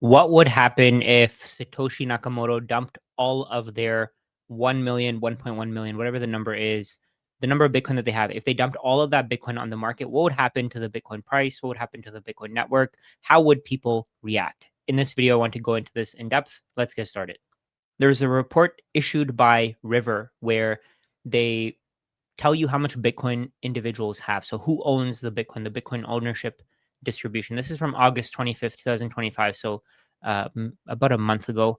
What would happen if Satoshi Nakamoto dumped all of their 1 million, 1.1 million, whatever the number is, the number of Bitcoin that they have? If they dumped all of that Bitcoin on the market, what would happen to the Bitcoin price? What would happen to the Bitcoin network? How would people react? In this video, I want to go into this in depth. Let's get started. There's a report issued by River where they tell you how much Bitcoin individuals have. So who owns the Bitcoin ownership distribution. This is from August 25th, 2025. So about a month ago.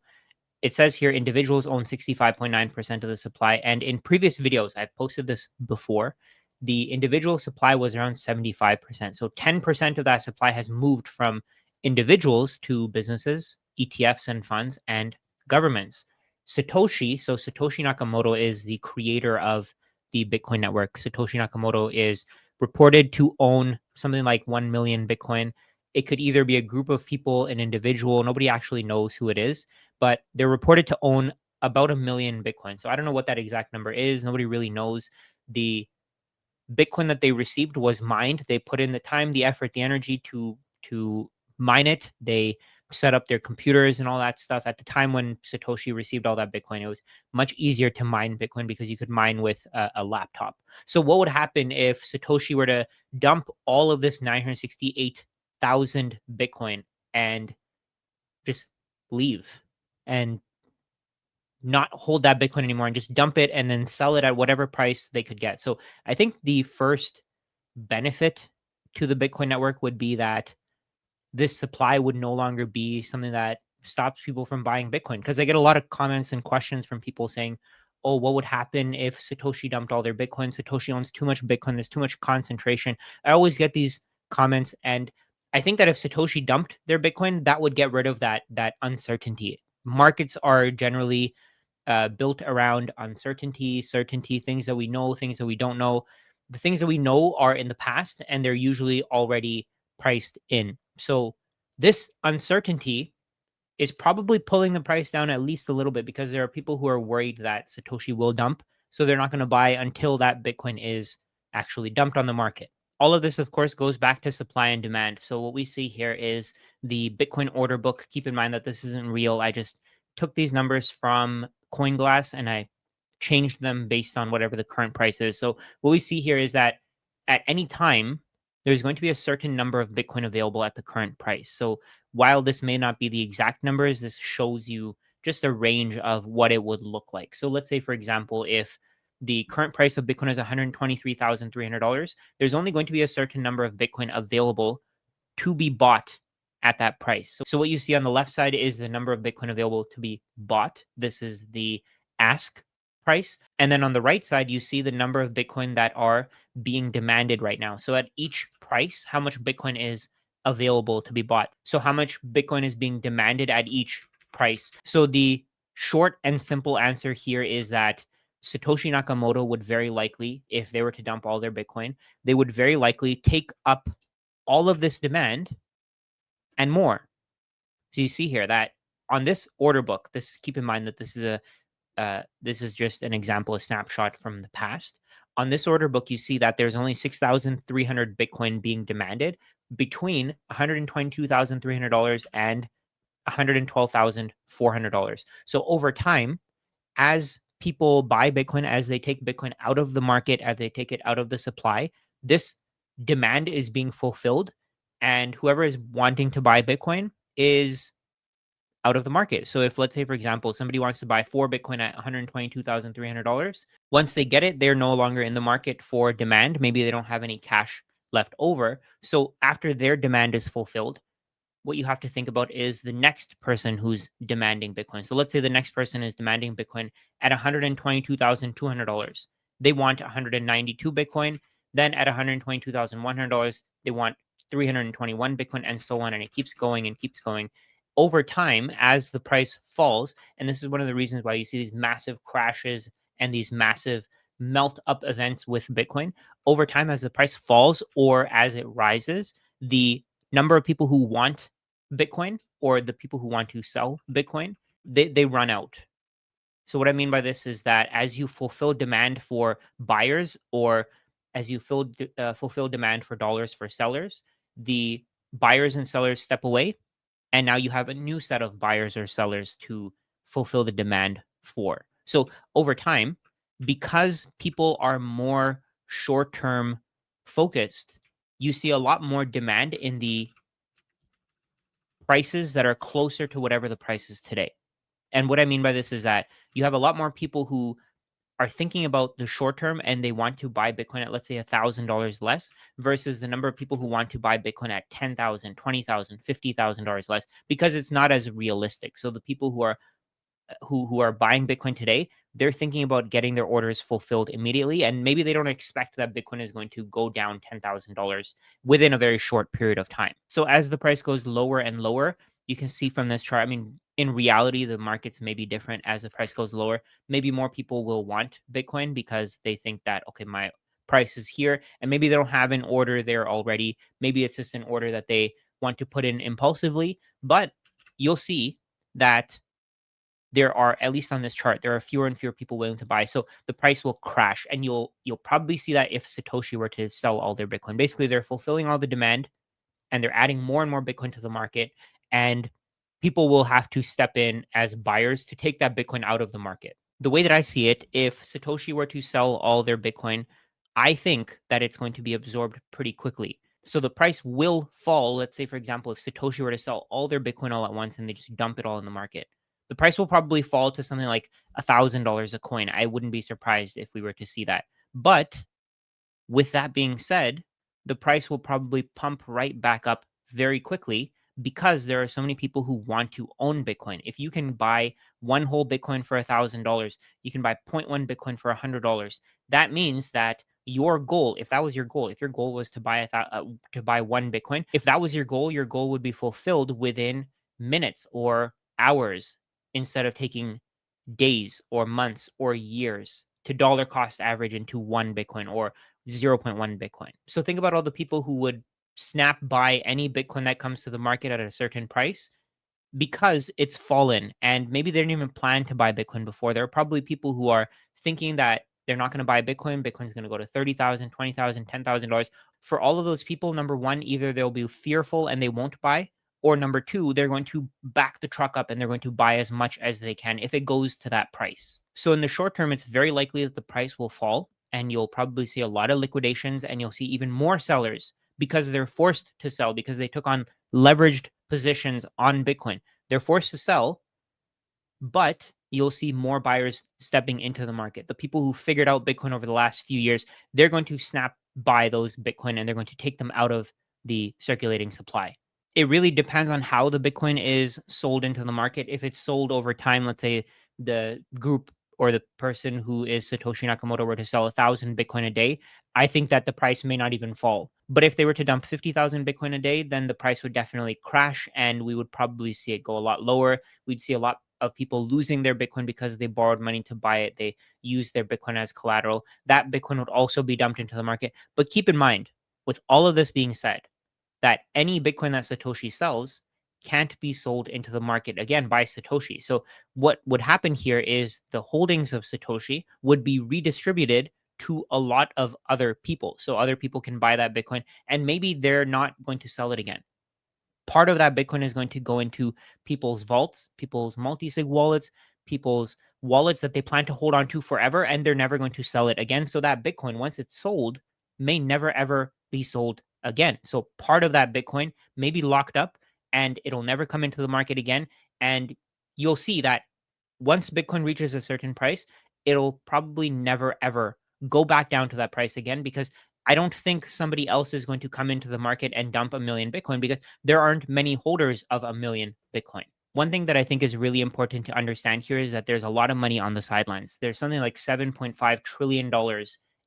It says here individuals own 65.9% of the supply. And in previous videos, I've posted this before. The individual supply was around 75%. So 10% of that supply has moved from individuals to businesses, ETFs and funds, and governments. Satoshi Nakamoto is the creator of the Bitcoin network. Satoshi Nakamoto is reported to own something like 1 million Bitcoin. It could either be a group of people, an individual, nobody actually knows who it is, but they're reported to own about 1 million Bitcoin. So I don't know what that exact number is. Nobody really knows. The Bitcoin that they received was mined. They put in the time, the effort, the energy to mine it. They set up their computers and all that stuff. At the time when Satoshi received all that Bitcoin, it was much easier to mine Bitcoin because you could mine with a laptop. So what would happen if Satoshi were to dump all of this 968,000 Bitcoin and just leave and not hold that Bitcoin anymore and just dump it and then sell it at whatever price they could get? So I think the first benefit to the Bitcoin network would be that this supply would no longer be something that stops people from buying Bitcoin. Because I get a lot of comments and questions from people saying, oh, what would happen if Satoshi dumped all their Bitcoin? Satoshi owns too much Bitcoin. There's too much concentration. I always get these comments. And I think that if Satoshi dumped their Bitcoin, that would get rid of that uncertainty. Markets are generally built around uncertainty, certainty, things that we know, things that we don't know. The things that we know are in the past and they're usually already priced in. So this uncertainty is probably pulling the price down at least a little bit because there are people who are worried that Satoshi will dump. So they're not going to buy until that Bitcoin is actually dumped on the market. All of this, of course, goes back to supply and demand. So what we see here is the Bitcoin order book. Keep in mind that this isn't real. I just took these numbers from CoinGlass and I changed them based on whatever the current price is. So what we see here is that at any time, there's going to be a certain number of Bitcoin available at the current price. So while this may not be the exact numbers, this shows you just a range of what it would look like. So let's say, for example, if the current price of Bitcoin is $123,300, there's only going to be a certain number of Bitcoin available to be bought at that price. So what you see on the left side is the number of Bitcoin available to be bought. This is the ask price. And then on the right side, you see the number of Bitcoin that are being demanded right now. So at each price, how much Bitcoin is available to be bought. So how much Bitcoin is being demanded at each price. So the short and simple answer here is that Satoshi Nakamoto would very likely, if they were to dump all their Bitcoin, they would very likely take up all of this demand and more. So you see here that on this order book, this keep in mind that this is just an example, a snapshot from the past. On this order book, you see that there's only 6,300 Bitcoin being demanded between $122,300 and $112,400. So over time, as people buy Bitcoin, as they take Bitcoin out of the market, as they take it out of the supply, this demand is being fulfilled. And whoever is wanting to buy Bitcoin is out of the market. So if, let's say, for example, somebody wants to buy 4 Bitcoin at $122,300, once they get it, they're no longer in the market for demand. Maybe they don't have any cash left over. So after their demand is fulfilled, what you have to think about is the next person who's demanding Bitcoin. So let's say the next person is demanding Bitcoin at $122,200. They want 192 Bitcoin. Then at $122,100, they want 321 Bitcoin, and so on. And it keeps going and keeps going. Over time, as the price falls, and this is one of the reasons why you see these massive crashes and these massive melt up events with Bitcoin. Over time, as the price falls or as it rises, the number of people who want Bitcoin or the people who want to sell Bitcoin, they run out. So what I mean by this is that as you fulfill demand for buyers or as you fulfill demand for dollars for sellers, the buyers and sellers step away And now you have a new set of buyers or sellers to fulfill the demand for. So over time, because people are more short term focused, you see a lot more demand in the prices that are closer to whatever the price is today. And what I mean by this is that you have a lot more people who are thinking about the short term and they want to buy Bitcoin at, let's say, $1,000 less versus the number of people who want to buy Bitcoin at 10,000, 20,000, $50,000 less because it's not as realistic. So the people who are buying Bitcoin today, they're thinking about getting their orders fulfilled immediately, and maybe they don't expect that Bitcoin is going to go down $10,000 within a very short period of time. So as the price goes lower and lower, you can see from this chart. I mean, in reality, the markets may be different as the price goes lower. Maybe more people will want Bitcoin because they think that, okay, my price is here, and maybe they don't have an order there already. Maybe it's just an order that they want to put in impulsively, but you'll see that there are, at least on this chart, there are fewer and fewer people willing to buy. So the price will crash, and you'll probably see that if Satoshi were to sell all their Bitcoin. Basically, they're fulfilling all the demand and they're adding more and more Bitcoin to the market, and people will have to step in as buyers to take that Bitcoin out of the market. The way that I see it, if Satoshi were to sell all their Bitcoin, I think that it's going to be absorbed pretty quickly. So the price will fall. Let's say, for example, if Satoshi were to sell all their Bitcoin all at once and they just dump it all in the market, the price will probably fall to something like $1,000 a coin. I wouldn't be surprised if we were to see that. But with that being said, the price will probably pump right back up very quickly because there are so many people who want to own Bitcoin. If you can buy one whole Bitcoin for $1,000, you can buy zero point 0.1 Bitcoin for $100. That means that your goal, if that was your goal, if your goal was to buy to buy one Bitcoin, if that was your goal would be fulfilled within minutes or hours instead of taking days or months or years to dollar cost average into one Bitcoin or zero point 0.1 Bitcoin. So think about all the people who would snap buy any Bitcoin that comes to the market at a certain price because it's fallen, and maybe they didn't even plan to buy Bitcoin before. There are probably people who are thinking that they're not going to buy Bitcoin. Bitcoin's going to go to 30,000, 20,000, $10,000. For all of those people, number one, either they'll be fearful and they won't buy, or number two, they're going to back the truck up and they're going to buy as much as they can if it goes to that price. So in the short term, it's very likely that the price will fall and you'll probably see a lot of liquidations and you'll see even more sellers because they're forced to sell because they took on leveraged positions on Bitcoin. They're forced to sell, but you'll see more buyers stepping into the market. The people who figured out Bitcoin over the last few years, they're going to snap buy those Bitcoin and they're going to take them out of the circulating supply. It really depends on how the Bitcoin is sold into the market. If it's sold over time, let's say the group or the person who is Satoshi Nakamoto were to sell 1,000 Bitcoin a day, I think that the price may not even fall. But if they were to dump 50,000 Bitcoin a day, then the price would definitely crash and we would probably see it go a lot lower. We'd see a lot of people losing their Bitcoin because they borrowed money to buy it. They used their Bitcoin as collateral. That Bitcoin would also be dumped into the market. But keep in mind, with all of this being said, that any Bitcoin that Satoshi sells can't be sold into the market again by Satoshi. So what would happen here is the holdings of Satoshi would be redistributed to a lot of other people. So other people can buy that Bitcoin and maybe they're not going to sell it again. Part of that Bitcoin is going to go into people's vaults, people's multi-sig wallets, people's wallets that they plan to hold on to forever, and they're never going to sell it again. So that Bitcoin, once it's sold, may never ever be sold again. So part of that Bitcoin may be locked up and it'll never come into the market again. And you'll see that once Bitcoin reaches a certain price, it'll probably never ever go back down to that price again because I don't think somebody else is going to come into the market and dump a million Bitcoin because there aren't many holders of a million Bitcoin. One thing that I think is really important to understand here is that there's a lot of money on the sidelines. There's something like $7.5 trillion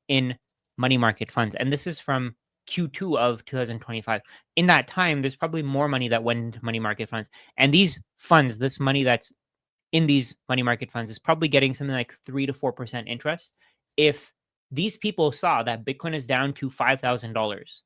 in money market funds. And this is from Q2 of 2025. In that time, there's probably more money that went into money market funds. And these funds, this money that's in these money market funds is probably getting something like 3 to 4% interest. If these people saw that Bitcoin is down to $5,000,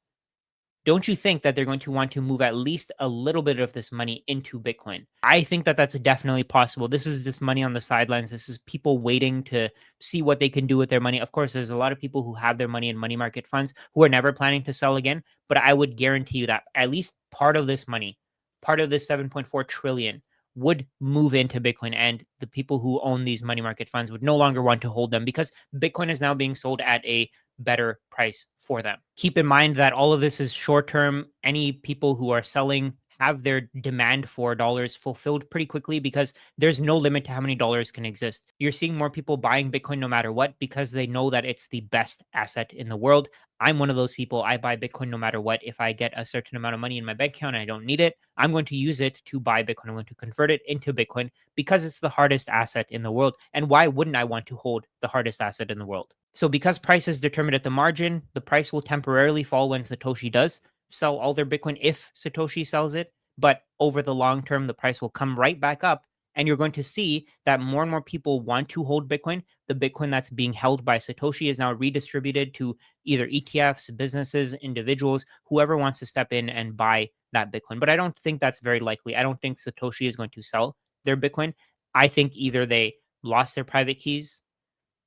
don't you think that they're going to want to move at least a little bit of this money into Bitcoin? I think that that's definitely possible. This is just money on the sidelines. This is people waiting to see what they can do with their money. Of course, there's a lot of people who have their money in money market funds who are never planning to sell again, but I would guarantee you that at least part of this money part of this 7.4 trillion would move into Bitcoin, and the people who own these money market funds would no longer want to hold them because Bitcoin is now being sold at a better price for them. Keep in mind that all of this is short term. Any people who are selling have their demand for dollars fulfilled pretty quickly because there's no limit to how many dollars can exist. You're seeing more people buying Bitcoin no matter what because they know that it's the best asset in the world. I'm one of those people. I buy Bitcoin no matter what. If I get a certain amount of money in my bank account and I don't need it, I'm going to use it to buy Bitcoin. I'm going to convert it into Bitcoin because it's the hardest asset in the world. And why wouldn't I want to hold the hardest asset in the world? So, because price is determined at the margin, the price will temporarily fall when Satoshi does sell all their Bitcoin if Satoshi sells it. But over the long term, the price will come right back up. And you're going to see that more and more people want to hold Bitcoin. The Bitcoin that's being held by Satoshi is now redistributed to either ETFs, businesses, individuals, whoever wants to step in and buy that Bitcoin. But I don't think that's very likely. I don't think Satoshi is going to sell their Bitcoin. I think either they lost their private keys,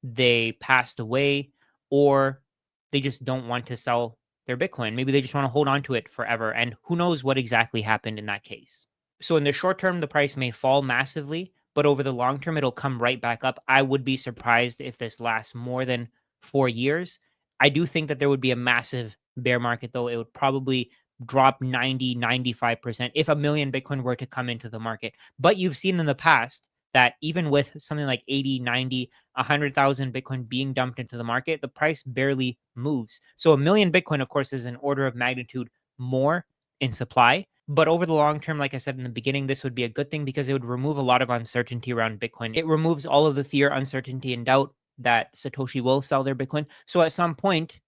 they passed away, or they just don't want to sell their Bitcoin. Maybe they just want to hold on to it forever. And who knows what exactly happened in that case. So in the short term, the price may fall massively, but over the long term, it'll come right back up. I would be surprised if this lasts more than 4 years. I do think that there would be a massive bear market, though. It would probably drop 90, 95% if a million Bitcoin were to come into the market. But you've seen in the past that even with something like 80, 90, 100,000 Bitcoin being dumped into the market, the price barely moves. So a million Bitcoin, of course, is an order of magnitude more in supply. But over the long term, like I said in the beginning, this would be a good thing because it would remove a lot of uncertainty around Bitcoin. It removes all of the fear, uncertainty, and doubt that Satoshi will sell their Bitcoin. So at some point,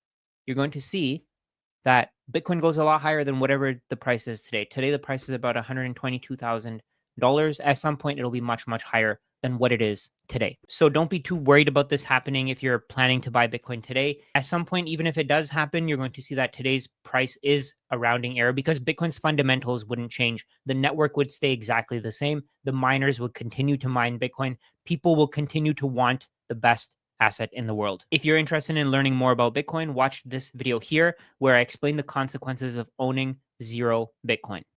you're going to see that Bitcoin goes a lot higher than whatever the price is today. Today, the price is about $122,000. At some point, it'll be much, much higher than what it is today. So don't be too worried about this happening if you're planning to buy Bitcoin today. At some point, even if it does happen, you're going to see that today's price is a rounding error because Bitcoin's fundamentals wouldn't change. The network would stay exactly the same. The miners would continue to mine Bitcoin. People will continue to want the best asset in the world. If you're interested in learning more about Bitcoin, watch this video here where I explain the consequences of owning zero Bitcoin.